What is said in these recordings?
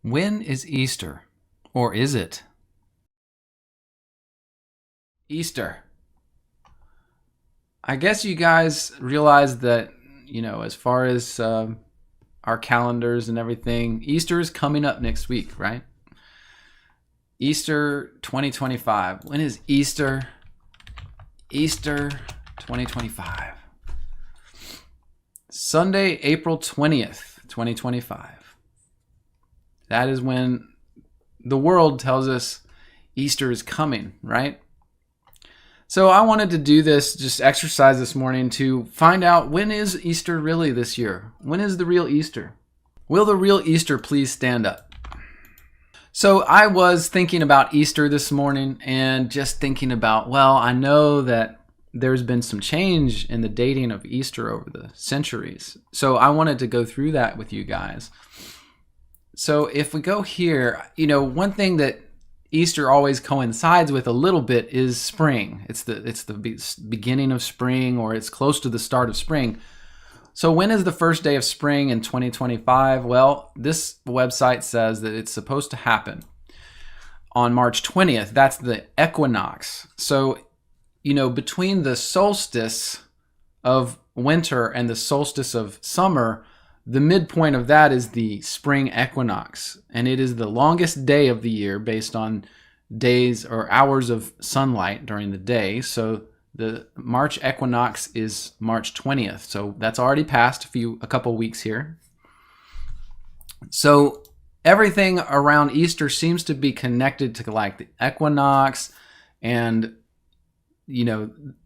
When is Easter? Or is it? Easter. I guess you guys realize that, as far as our calendars and everything, Easter is coming up next week, right? Easter 2025. When is Easter? Easter 2025. Sunday, April 20th, 2025. That is when the world tells us Easter is coming, right? So I wanted to do this just exercise this morning to find out, when is Easter really this year? When is the real Easter? Will the real Easter please stand up? So I was thinking about Easter this morning and just thinking about, well, I know that there's been some change in the dating of Easter over the centuries. So I wanted to go through that with you guys. So if we go here, one thing that Easter always coincides with a little bit is spring. It's the beginning of spring, or it's close to the start of spring. So when is the first day of spring in 2025? Well, this website says that it's supposed to happen on March 20th. That's the equinox. So, between the solstice of winter and the solstice of summer, the midpoint of that is the spring equinox, and it is the longest day of the year based on days or hours of sunlight during the day. So the March equinox is March 20th. So that's already passed a couple weeks here. So everything around Easter seems to be connected to like the equinox, and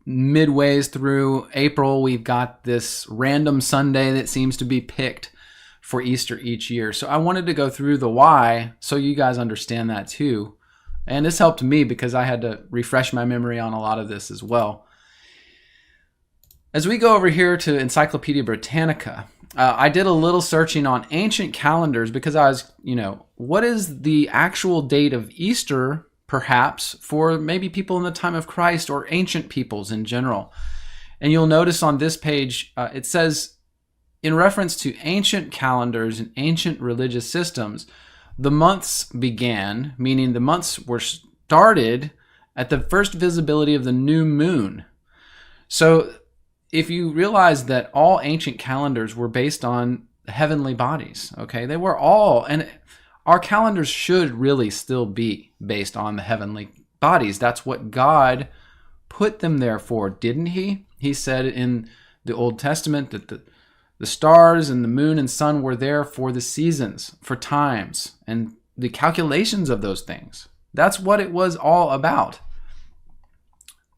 midways through April, we've got this random Sunday that seems to be picked for Easter each year. So I wanted to go through the why so you guys understand that too. And this helped me because I had to refresh my memory on a lot of this as well. As we go over here to Encyclopedia Britannica, I did a little searching on ancient calendars because I was, what is the actual date of Easter perhaps for maybe people in the time of Christ or ancient peoples in general. And you'll notice on this page, it says, in reference to ancient calendars and ancient religious systems, the months began, meaning the months were started at the first visibility of the new moon. So if you realize that all ancient calendars were based on heavenly bodies, okay, they were all, and our calendars should really still be based on the heavenly bodies. That's what God put them there for, didn't he? He said in the Old Testament that the stars and the moon and sun were there for the seasons, for times, and the calculations of those things. That's what it was all about.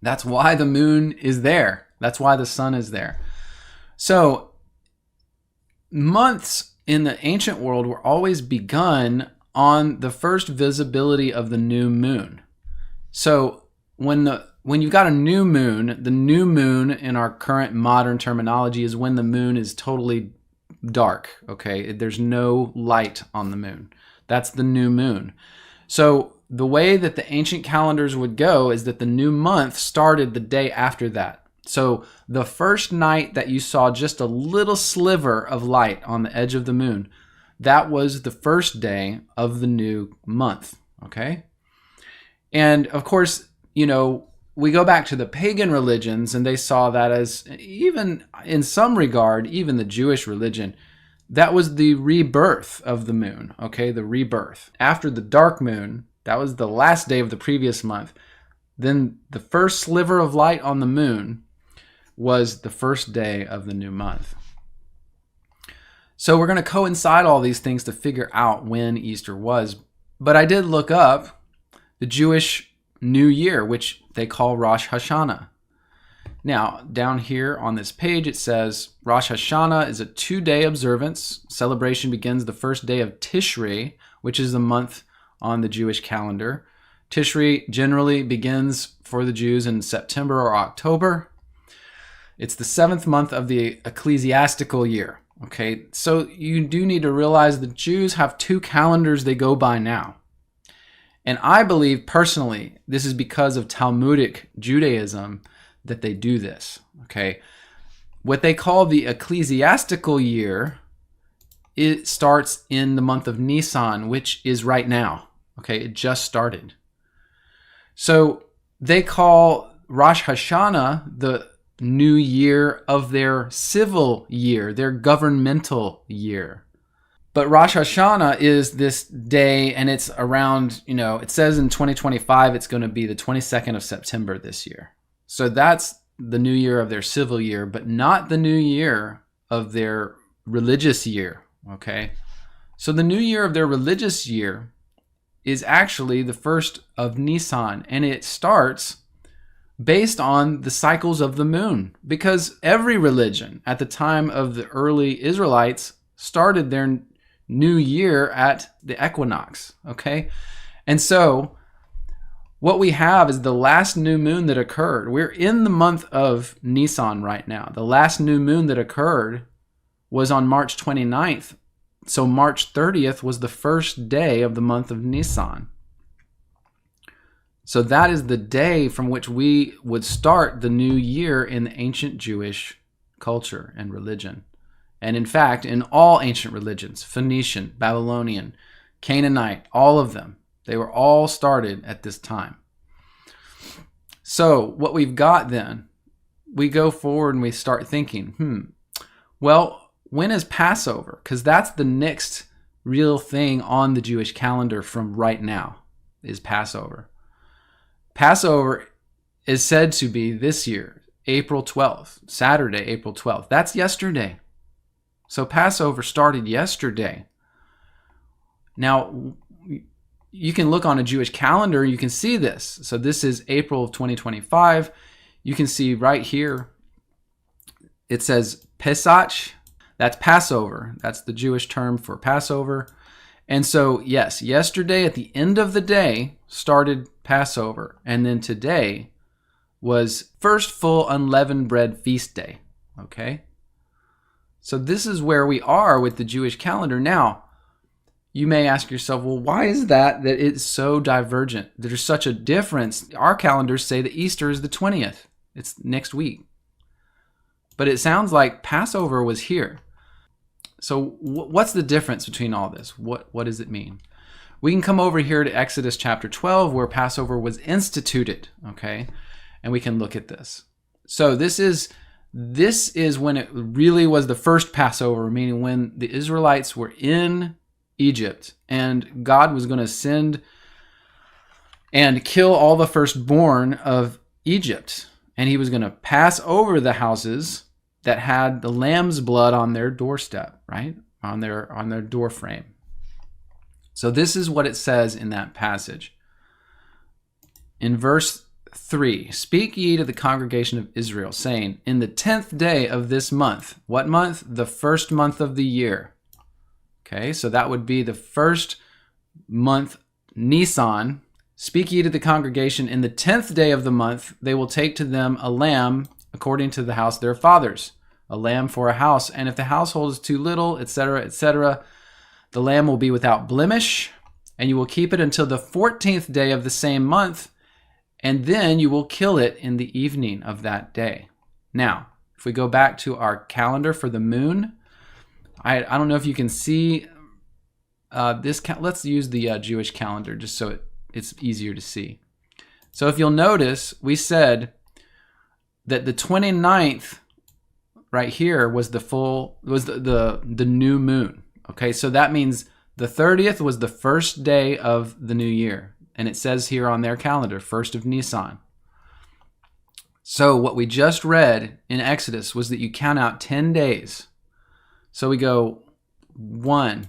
That's why the moon is there. That's why the sun is there. So months in the ancient world were always begun on the first visibility of the new moon. So when you've got a new moon, the new moon in our current modern terminology is when the moon is totally dark, okay? There's no light on the moon. That's the new moon. So the way that the ancient calendars would go is that the new month started the day after that. So the first night that you saw just a little sliver of light on the edge of the moon, that was the first day of the new month, okay? And of course, we go back to the pagan religions, and they saw that as, even in some regard, even the Jewish religion, that was the rebirth of the moon, okay? The rebirth. After the dark moon, that was the last day of the previous month. Then the first sliver of light on the moon was the first day of the new month. So we're going to coincide all these things to figure out when Easter was. But I did look up the Jewish New Year, which they call Rosh Hashanah. Now, down here on this page, it says Rosh Hashanah is a 2-day observance. Celebration begins the first day of Tishrei, which is the month on the Jewish calendar. Tishrei generally begins for the Jews in September or October. It's the 7th month of the ecclesiastical year. Okay, so you do need to realize the Jews have 2 calendars they go by now. And I believe personally, this is because of Talmudic Judaism that they do this. Okay, what they call the ecclesiastical year it starts in the month of Nisan, which is right now. Okay, it just started. So they call Rosh Hashanah the new year of their civil year, their governmental year. But Rosh Hashanah is this day, and it's around, it says in 2025, it's going to be the 22nd of September this year. So that's the new year of their civil year, but not the new year of their religious year, okay? So the new year of their religious year is actually the first of Nisan, and it starts based on the cycles of the moon, because every religion at the time of the early Israelites started their new year at the equinox, okay? And so what we have is the last new moon that occurred. We're in the month of Nisan right now. The last new moon that occurred was on March 29th. So March 30th was the first day of the month of Nisan. So that is the day from which we would start the new year in the ancient Jewish culture and religion. And in fact, in all ancient religions, Phoenician, Babylonian, Canaanite, all of them, they were all started at this time. So what we've got then, we go forward and we start thinking, well, when is Passover? Because that's the next real thing on the Jewish calendar from right now, is Passover. Passover is said to be this year, April 12th, Saturday, April 12th. That's yesterday. So Passover started yesterday. Now, you can look on a Jewish calendar, you can see this. So this is April of 2025. You can see right here, it says Pesach. That's Passover. That's the Jewish term for Passover. And so, yes, yesterday at the end of the day started Passover. And then today was first full unleavened bread feast day. Okay? So this is where we are with the Jewish calendar. Now, you may ask yourself, well, why is that it's so divergent? There's such a difference. Our calendars say that Easter is the 20th. It's next week. But it sounds like Passover was here. So what's the difference between all this? What does it mean? We can come over here to Exodus chapter 12, where Passover was instituted, okay? And we can look at this. So this is when it really was the first Passover, meaning when the Israelites were in Egypt and God was going to send and kill all the firstborn of Egypt. And he was going to pass over the houses that had the lamb's blood on their doorstep, right? On their door frame. So this is what it says in that passage. In verse 3, speak ye to the congregation of Israel, saying, in the 10th day of this month. What month? The first month of the year. Okay, so that would be the first month, Nisan. Speak ye to the congregation, in the 10th day of the month, they will take to them a lamb according to the house of their fathers, a lamb for a house. And if the household is too little, etc., the lamb will be without blemish, and you will keep it until the 14th day of the same month, and then you will kill it in the evening of that day. Now, if we go back to our calendar for the moon, I don't know if you can see this. Let's use the Jewish calendar just so it's easier to see. So if you'll notice, we said that the 29th right here was the new moon. Okay, so that means the 30th was the first day of the new year. And it says here on their calendar, 1st of Nisan. So what we just read in Exodus was that you count out 10 days. So we go 1,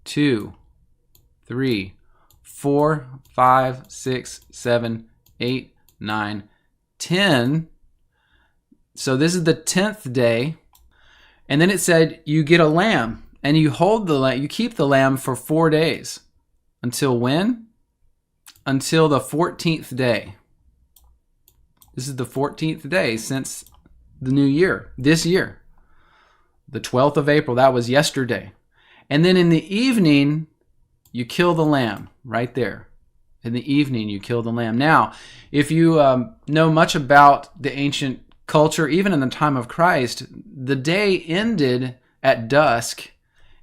2, 3, 4, 5, 6, 7, 8, 9, 10. So this is the 10th day. And then it said you get a lamb and you hold the lamb, you keep the lamb for 4 days. Until when? Until the 14th day. This is the 14th day since the new year, this year. The 12th of April, that was yesterday. And then in the evening, you kill the lamb right there. In the evening, you kill the lamb. Now, if you know much about the ancient culture, even in the time of Christ, the day ended at dusk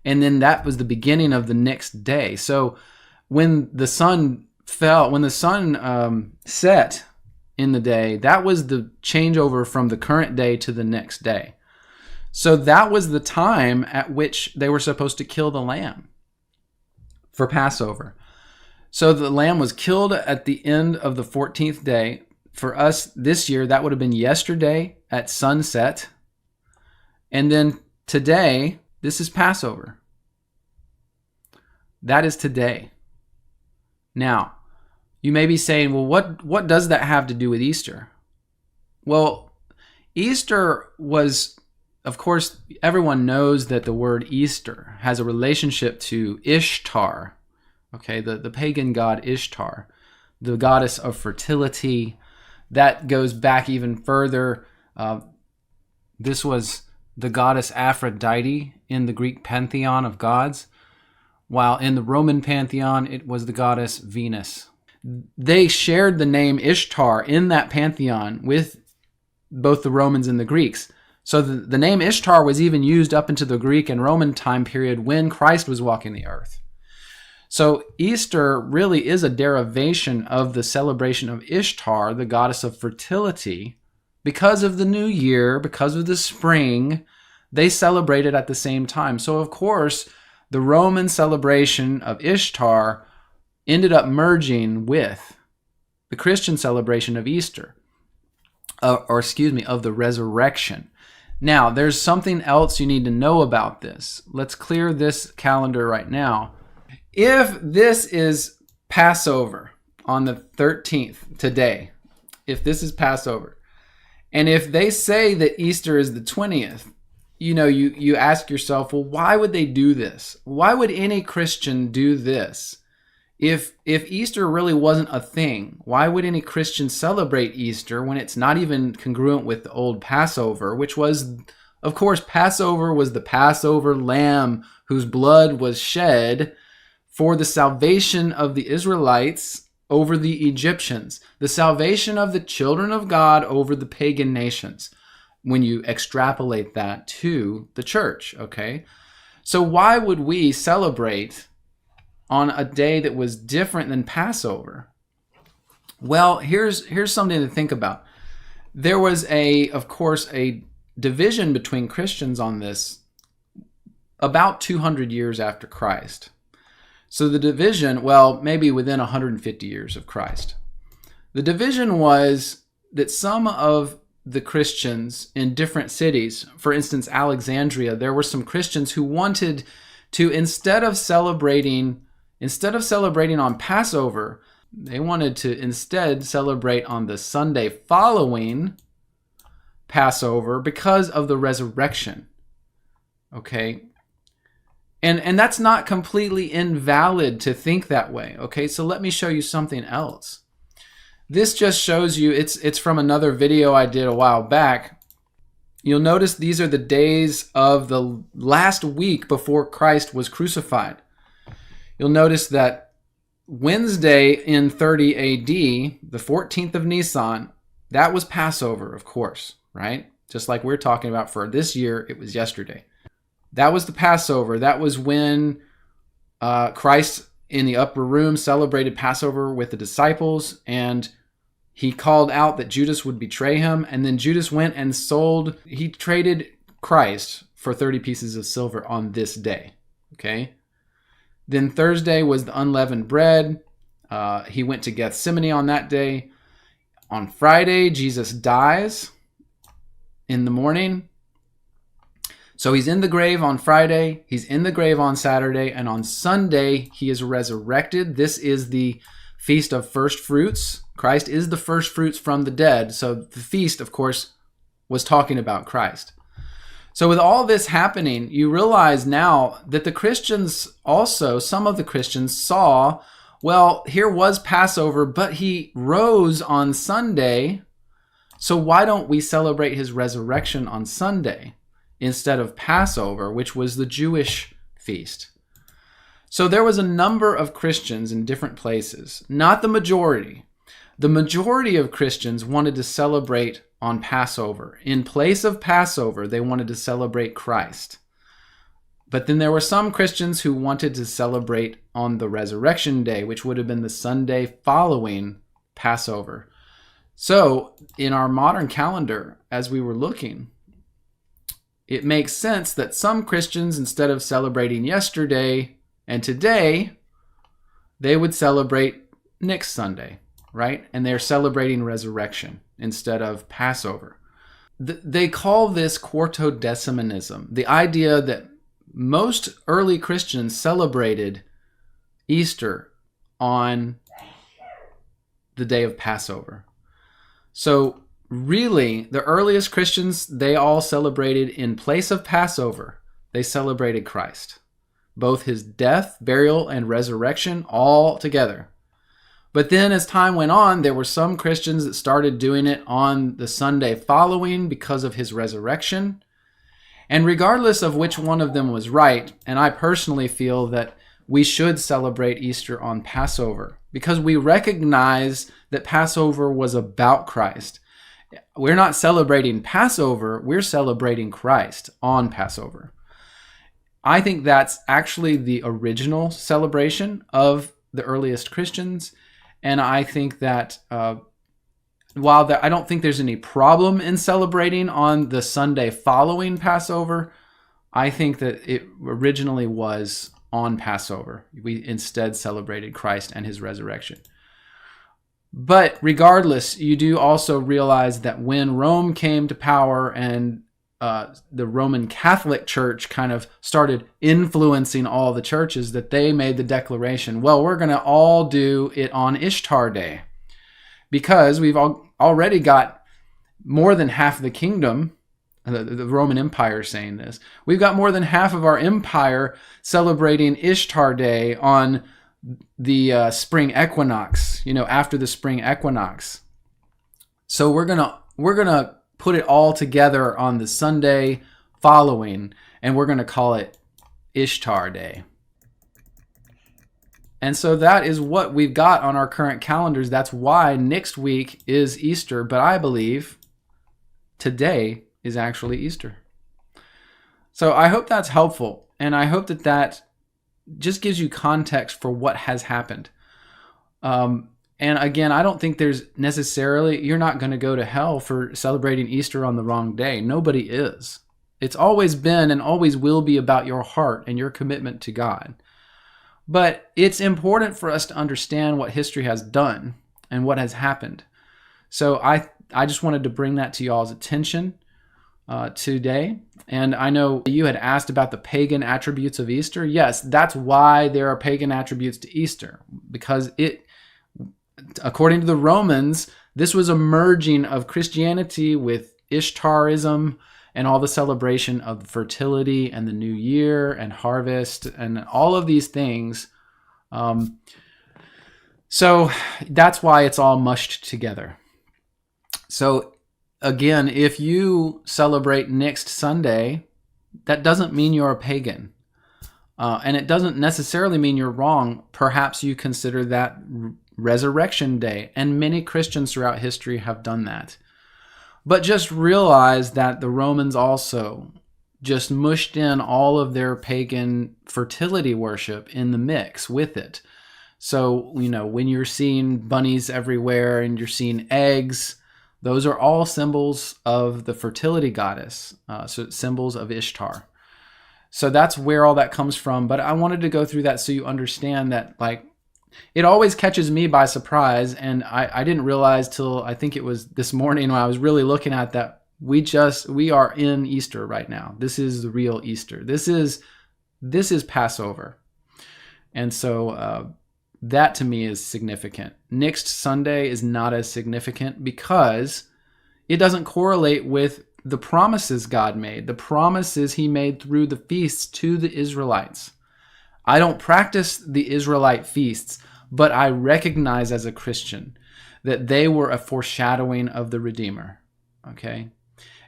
And then that was the beginning of the next day. So when the sun set in the day, that was the changeover from the current day to the next day. So that was the time at which they were supposed to kill the lamb for Passover. So the lamb was killed at the end of the 14th day. For us this year, that would have been yesterday at sunset. And then today, this is Passover. That is today. Now, you may be saying, well, what does that have to do with Easter? Well, Easter was, of course, everyone knows that the word Easter has a relationship to Ishtar, okay, the pagan god Ishtar, the goddess of fertility. That goes back even further. This was the goddess Aphrodite in the Greek pantheon of gods, while in the Roman pantheon, it was the goddess Venus. They shared the name Ishtar in that pantheon with both the Romans and the Greeks. So the name Ishtar was even used up into the Greek and Roman time period when Christ was walking the earth. So Easter really is a derivation of the celebration of Ishtar, the goddess of fertility. Because of the new year, because of the spring, they celebrated at the same time. So of course, the Roman celebration of Ishtar ended up merging with the Christian celebration of Easter, of the resurrection. Now, there's something else you need to know about this. Let's clear this calendar right now. If this is Passover on the 13th today, if this is Passover, and if they say that Easter is the 20th, you ask yourself, well, why would they do this? Why would any Christian do this? If Easter really wasn't a thing, why would any Christian celebrate Easter when it's not even congruent with the old Passover, which was, of course, Passover was the Passover lamb whose blood was shed for the salvation of the Israelites over the Egyptians, the salvation of the children of God over the pagan nations, when you extrapolate that to the church, okay? So why would we celebrate on a day that was different than Passover? Well, here's something to think about. There was of course, a division between Christians on this about 200 years after Christ. So the division, well, maybe within 150 years of Christ. The division was that some of the Christians in different cities, for instance, Alexandria, there were some Christians who wanted to, instead of celebrating on Passover, they wanted to instead celebrate on the Sunday following Passover because of the resurrection. Okay? And that's not completely invalid to think that way. Okay? So let me show you something else. This just shows you, it's from another video I did a while back. You'll notice these are the days of the last week before Christ was crucified. You'll notice that Wednesday in 30 AD, the 14th of Nisan, that was Passover, of course, right? Just like we're talking about for this year, it was yesterday. That was the Passover. That was when Christ in the upper room celebrated Passover with the disciples, and he called out that Judas would betray him, and then Judas went and he traded Christ for 30 pieces of silver on this day, okay? Then Thursday was the unleavened bread. He went to Gethsemane on that day. On Friday, Jesus dies in the morning. So he's in the grave on Friday, he's in the grave on Saturday, and on Sunday, he is resurrected. This is the Feast of First Fruits. Christ is the first fruits from the dead. So the feast, of course, was talking about Christ. So with all this happening, you realize now that the Christians also, some of the Christians saw, well, here was Passover, but he rose on Sunday. So why don't we celebrate his resurrection on Sunday instead of Passover, which was the Jewish feast? So there was a number of Christians in different places, not the majority. The majority of Christians wanted to celebrate on Passover. In place of Passover, they wanted to celebrate Christ. But then there were some Christians who wanted to celebrate on the Resurrection Day, which would have been the Sunday following Passover. So in our modern calendar, as we were looking, it makes sense that some Christians, instead of celebrating yesterday and today, they would celebrate next Sunday, right? And they're celebrating resurrection instead of Passover. They call this quartodecimanism, the idea that most early Christians celebrated Easter on the day of Passover. So really, the earliest Christians, they all celebrated in place of Passover. They celebrated Christ, both his death, burial, and resurrection all together. But then as time went on, there were some Christians that started doing it on the Sunday following because of his resurrection. And regardless of which one of them was right, and I personally feel that we should celebrate Easter on Passover because we recognize that Passover was about Christ. We're not celebrating Passover, we're celebrating Christ on Passover. I think that's actually the original celebration of the earliest Christians. And I think that I don't think there's any problem in celebrating on the Sunday following Passover, I think that it originally was on Passover. We instead celebrated Christ and his resurrection. But regardless, you do also realize that when Rome came to power and the Roman Catholic Church kind of started influencing all the churches, that they made the declaration, well, we're going to all do it on Ishtar Day. Because we've already got more than half of the kingdom, the Roman Empire saying this, we've got more than half of our empire celebrating Ishtar Day on the spring equinox, after the spring equinox. So we're gonna put it all together on the Sunday following, and we're gonna call it Ishtar Day. And so that is what we've got on our current calendars. That's why next week is Easter. But I believe today is actually Easter. So I hope that's helpful. And I hope that just gives you context for what has happened. And again, I don't think there's necessarily, you're not going to go to hell for celebrating Easter on the wrong day. Nobody is. It's always been and always will be about your heart and your commitment to God. But it's important for us to understand what history has done and what has happened. So I just wanted to bring that to y'all's attention today. And I know you had asked about the pagan attributes of Easter. Yes, that's why there are pagan attributes to Easter. Because according to the Romans, this was a merging of Christianity with Ishtarism and all the celebration of fertility and the new year and harvest and all of these things. So that's why it's all mushed together. So again, if you celebrate next Sunday, that doesn't mean you're a pagan. And it doesn't necessarily mean you're wrong. Perhaps you consider that Resurrection Day. And many Christians throughout history have done that. But just realize that the Romans also just mushed in all of their pagan fertility worship in the mix with it. So, when you're seeing bunnies everywhere and you're seeing eggs, those are all symbols of the fertility goddess, so symbols of Ishtar. So that's where all that comes from. But I wanted to go through that so you understand that, it always catches me by surprise, and I didn't realize till I think it was this morning when I was really looking at that. We are in Easter right now. This is the real Easter. This is Passover. And so that to me is significant. Next Sunday is not as significant because it doesn't correlate with the promises God made, the promises he made through the feasts to the Israelites. I don't practice the Israelite feasts, but I recognize as a Christian that they were a foreshadowing of the Redeemer. Okay?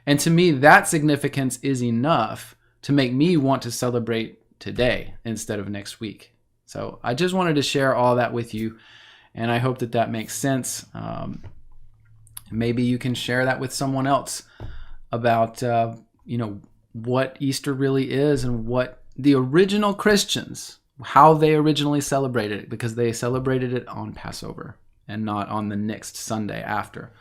And to me, that significance is enough to make me want to celebrate today instead of next week. So I just wanted to share all that with you, and I hope that makes sense. Maybe you can share that with someone else about, what Easter really is and what the original Christians, how they originally celebrated it, because they celebrated it on Passover and not on the next Sunday after.